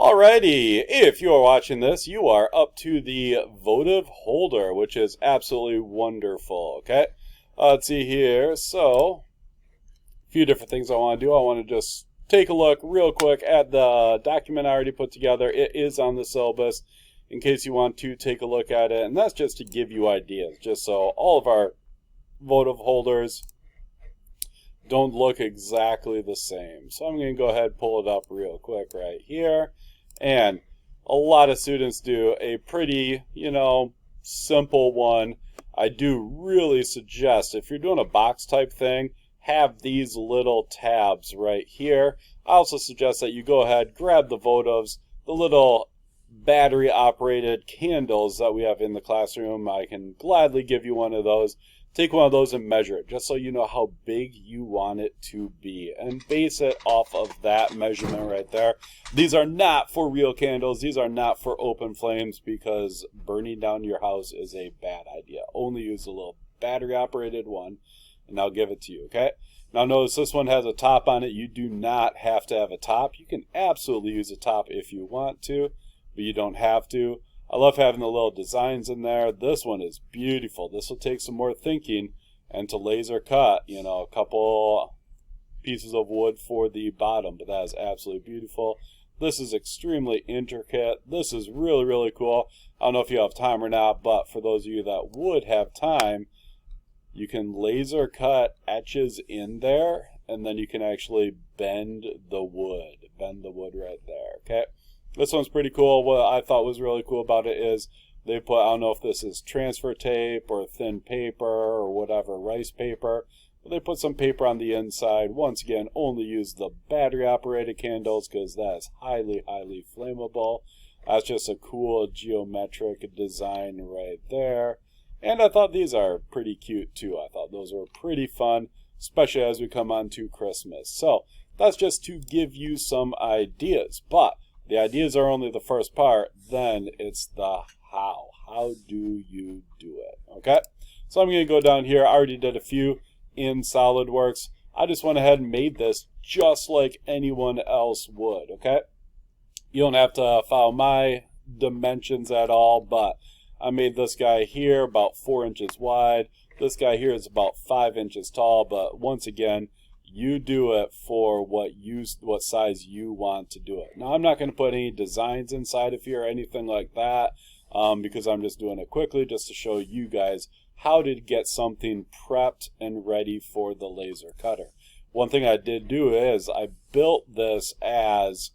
Alrighty, if you are watching this, you are up to the votive holder, which is absolutely wonderful, okay? Let's see here, so, a few different things I want to do. I want to just take a look real quick at the document I already put together. It is on the syllabus, in case you want to take a look at it, and that's just to give you ideas, just so all of our votive holders don't look exactly the same. So I'm going to go ahead and pull it up real quick right here. And a lot of students do a pretty, simple one. I do really suggest, if you're doing a box type thing, have these little tabs right here. I also suggest that you go ahead, grab the votives, the little battery operated candles that we have in the classroom. I can gladly give you one of those. Take one of those and measure it, just so you know how big you want it to be. And base it off of that measurement right there. These are not for real candles. These are not for open flames, because burning down your house is a bad idea. Only use a little battery-operated one, and I'll give it to you, okay? Now notice this one has a top on it. You do not have to have a top. You can absolutely use a top if you want to, but you don't have to. I love having the little designs in there. This one is beautiful. This will take some more thinking and to laser cut, a couple pieces of wood for the bottom, but that is absolutely beautiful. This is extremely intricate. This is really, really cool. I don't know if you have time or not, but for those of you that would have time, you can laser cut etches in there, and then you can actually bend the wood. Bend the wood right there, okay? This one's pretty cool. What I thought was really cool about it is they put, I don't know if this is transfer tape or thin paper or whatever, rice paper, but they put some paper on the inside. Once again, only use the battery operated candles because that is highly, highly flammable. That's just a cool geometric design right there. And I thought these are pretty cute too. I thought those were pretty fun, especially as we come on to Christmas. So that's just to give you some ideas. But the ideas are only the first part, then it's the how. How do you do it? Okay? So I'm going to go down here. I already did a few in SolidWorks. I just went ahead and made this just like anyone else would. Okay? You don't have to follow my dimensions at all, but I made this guy here about 4 inches wide. This guy here is about 5 inches tall, but once again, you do it for what size you want to do it. Now, I'm not going to put any designs inside of here or anything like that, because I'm just doing it quickly just to show you guys how to get something prepped and ready for the laser cutter. One thing I did do is I built this as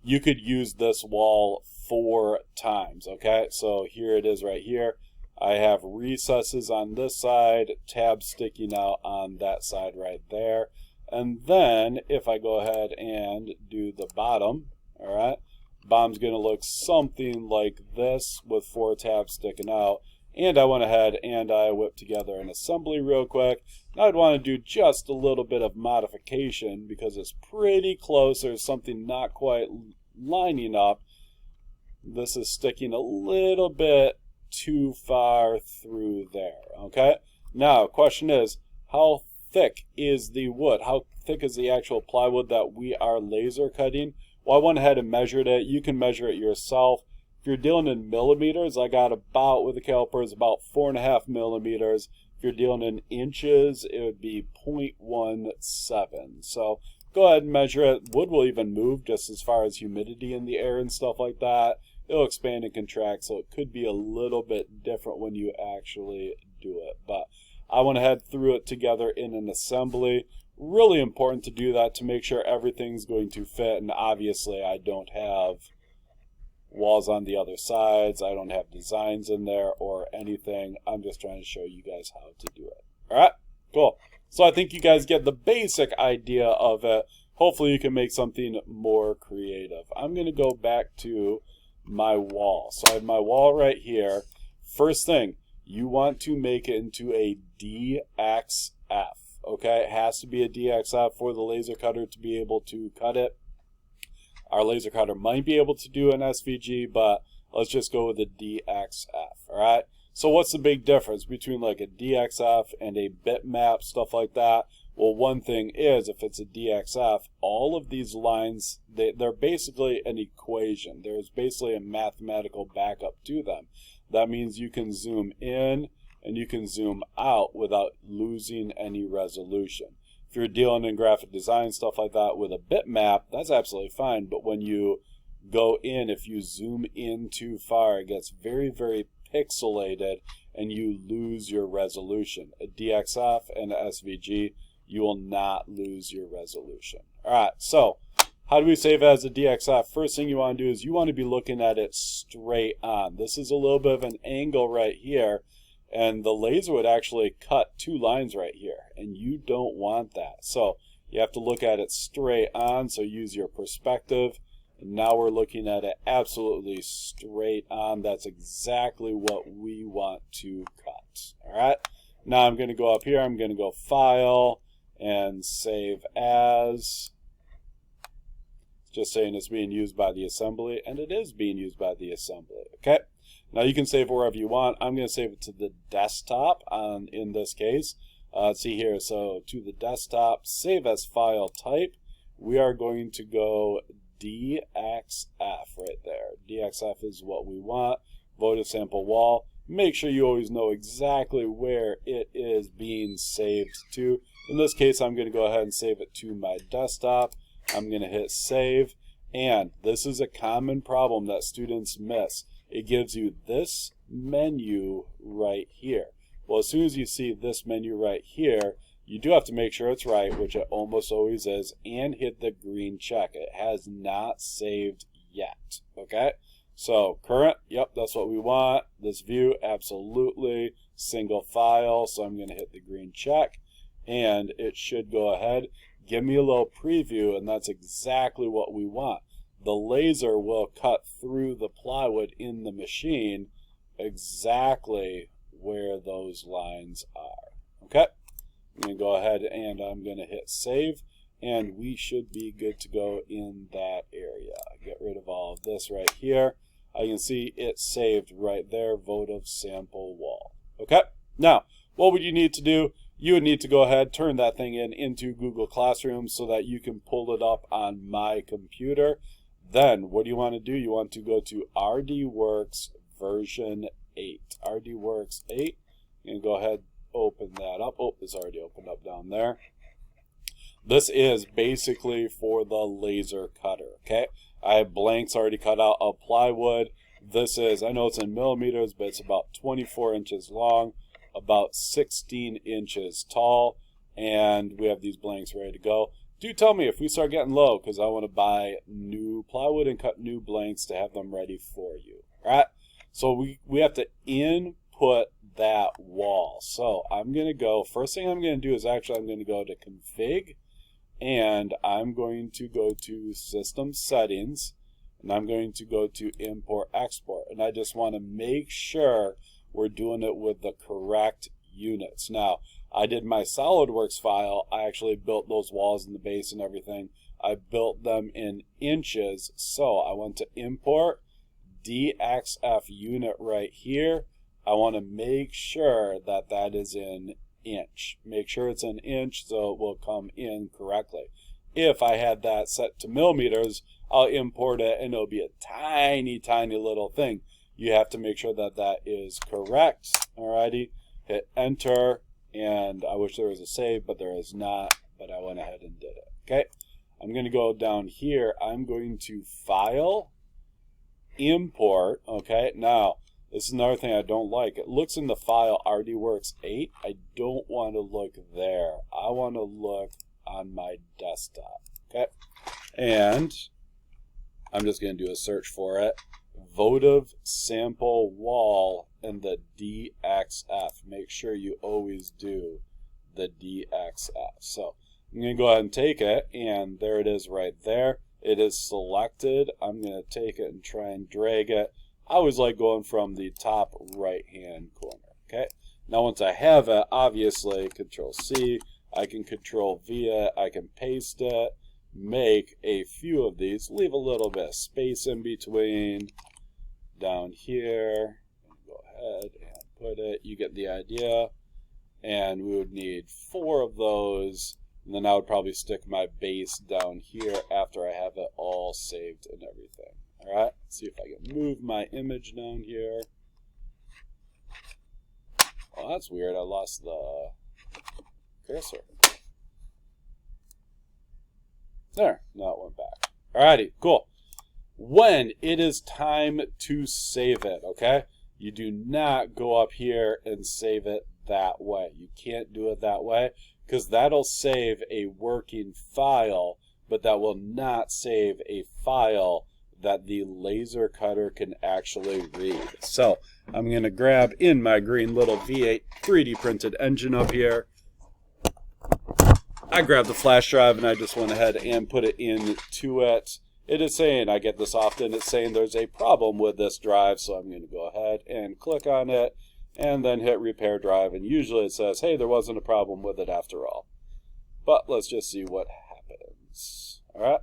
you could use this wall 4 times, okay? So here it is right here. I have recesses on this side, tabs sticking out on that side right there. And then if I go ahead and do the bottom, all right, bottom's going to look something like this with 4 tabs sticking out. And I went ahead and I whipped together an assembly real quick. Now I'd want to do just a little bit of modification because it's pretty close. There's something not quite lining up. This is sticking a little bit too far through there, okay? Now, question is, how thick is the wood? How thick is the actual plywood that we are laser cutting? Well, I went ahead and measured it. You can measure it yourself. If you're dealing in millimeters, I got about, with the calipers, about 4.5 millimeters. If you're dealing in inches, it would be 0.17. So go ahead and measure it. Wood will even move just as far as humidity in the air and stuff like that. It'll expand and contract, so it could be a little bit different when you actually do it. But I went ahead, threw it together in an assembly. Really important to do that to make sure everything's going to fit. And obviously, I don't have walls on the other sides. I don't have designs in there or anything. I'm just trying to show you guys how to do it. All right, cool. So I think you guys get the basic idea of it. Hopefully, you can make something more creative. I'm going to go back to my wall. So I have my wall right here. First thing, you want to make it into a DXF. Okay, it has to be a DXF for the laser cutter to be able to cut it. Our laser cutter might be able to do an SVG, but let's just go with a DXF. All right, so what's the big difference between like a DXF and a bitmap, stuff like that? Well, one thing is, if it's a DXF, all of these lines, they're basically an equation. There's basically a mathematical backup to them. That means you can zoom in and you can zoom out without losing any resolution. If you're dealing in graphic design, stuff like that, with a bitmap, that's absolutely fine. But when you go in, if you zoom in too far, it gets very, very pixelated and you lose your resolution. A DXF and a SVG, you will not lose your resolution. All right, so how do we save as a DXF? First thing you want to do is you want to be looking at it straight on. This is a little bit of an angle right here, and the laser would actually cut two lines right here, and you don't want that. So you have to look at it straight on, so use your perspective. And now we're looking at it absolutely straight on. That's exactly what we want to cut. All right, now I'm going to go up here. I'm going to go File and Save As. Just saying it's being used by the assembly, and it is being used by the assembly. Okay, now you can save wherever you want. I'm going to save it to the desktop in this case. Let's see here, so to the desktop, save as file type. We are going to go DXF right there. DXF is what we want. Votive sample wall. Make sure you always know exactly where it is being saved to. In this case, I'm going to go ahead and save it to my desktop. I'm going to hit save, and this is a common problem that students miss. It gives you this menu right here. Well, as soon as you see this menu right here, you do have to make sure it's right, which it almost always is, and hit the green check. It has not saved yet. Okay, so current, yep, that's what we want. This view, absolutely. Single file, so I'm going to hit the green check, and it should go ahead. Give me a little preview, and that's exactly what we want. The laser will cut through the plywood in the machine exactly where those lines are. Okay, I'm going to go ahead and I'm going to hit save, and we should be good to go in that area. Get rid of all of this right here. I can see it saved right there, votive sample wall. Okay, now what would you need to do? You would need to go ahead, turn that thing into Google Classroom so that you can pull it up on my computer. Then what do you want to do? You want to go to RDWorks version 8. RDWorks 8. And go ahead, open that up. Oh, it's already opened up down there. This is basically for the laser cutter, okay? I have blanks already cut out of plywood. This is, I know it's in millimeters, but it's about 24 inches long, about 16 inches tall, and we have these blanks ready to go. Do tell me if we start getting low, because I want to buy new plywood and cut new blanks to have them ready for you. All right, so we have to input that wall. So I'm going to go, first thing I'm going to do is actually I'm going to go to config, and I'm going to go to system settings, and I'm going to go to import export, and I just want to make sure we're doing it with the correct units. Now, I did my SolidWorks file. I actually built those walls in the base and everything. I built them in inches, so I want to import DXF unit right here. I want to make sure that that is in inch. Make sure it's an inch so it will come in correctly. If I had that set to millimeters, I'll import it and it'll be a tiny, tiny little thing. You have to make sure that that is correct. Alrighty, hit enter, and I wish there was a save, but there is not, but I went ahead and did it. Okay, I'm going to go down here. I'm going to file, import. Okay, now this is another thing I don't like. It looks in the file RDWorks 8. I don't want to look there. I want to look on my desktop. Okay, and I'm just going to do a search for it. Votive sample wall and the DXF. Make sure you always do the DXF. So I'm going to go ahead and take it, and there it is right there. It is selected. I'm going to take it and try and drag it. I always like going from the top right hand corner. Okay, now once I have it, obviously Control C, I can Control V it, I can paste it, make a few of these, leave a little bit of space in between. Down here, go ahead and put it, you get the idea. And we would need 4 of those, And then I would probably stick my base down here after I have it all saved and everything. Alright, let's see if I can move my image down here. Oh, that's weird. I lost the cursor. There, now it went back. Alrighty, cool. When it is time to save it, okay? You do not go up here and save it that way. You can't do it that way because that'll save a working file, but that will not save a file that the laser cutter can actually read. So I'm going to grab in my green little V8 3D printed engine up here. I grabbed the flash drive and I just went ahead and put it into it. It is saying, I get this often, it's saying there's a problem with this drive, so I'm going to go ahead and click on it and then hit repair drive, and usually it says, hey, there wasn't a problem with it after all. But let's just see what happens. Alright?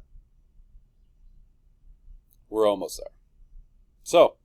We're almost there. So,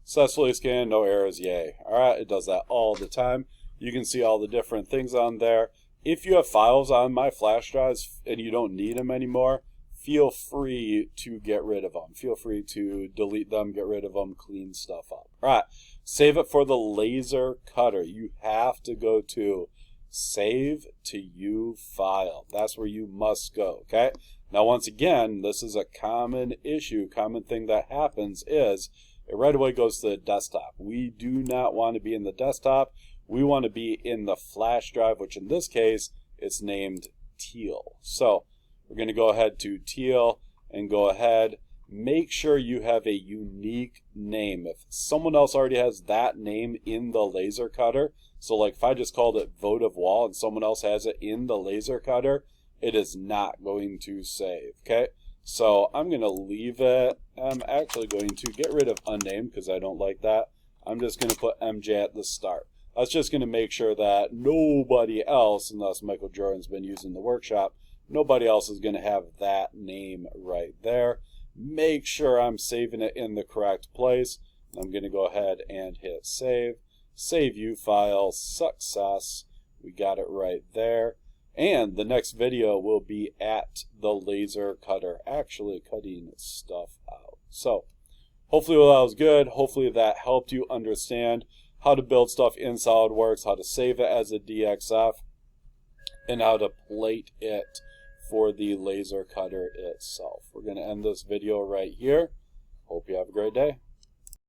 successfully scanned, no errors, yay. Alright, it does that all the time. You can see all the different things on there. If you have files on my flash drives and you don't need them anymore, feel free to get rid of them. Feel free to delete them, get rid of them, clean stuff up. All right, save it for the laser cutter. You have to go to Save to You file. That's where you must go, okay? Now, once again, this is a common issue, common thing that happens is it right away goes to the desktop. We do not want to be in the desktop. We want to be in the flash drive, which in this case, it's named Teal. So we're going to go ahead to Teal and go ahead. Make sure you have a unique name. If someone else already has that name in the laser cutter, so like if I just called it votive wall and someone else has it in the laser cutter, it is not going to save, okay? So I'm going to leave it. I'm actually going to get rid of unnamed because I don't like that. I'm just going to put MJ at the start. That's just going to make sure that nobody else, unless Michael Jordan's been using the workshop, nobody else is going to have that name right there. Make sure I'm saving it in the correct place. I'm going to go ahead and hit save. Save you file, success. We got it right there. And the next video will be at the laser cutter, actually cutting stuff out. So hopefully that was good. Hopefully that helped you understand how to build stuff in SolidWorks, how to save it as a DXF, and how to plate it for the laser cutter itself. We're going to end this video right here. Hope you have a great day.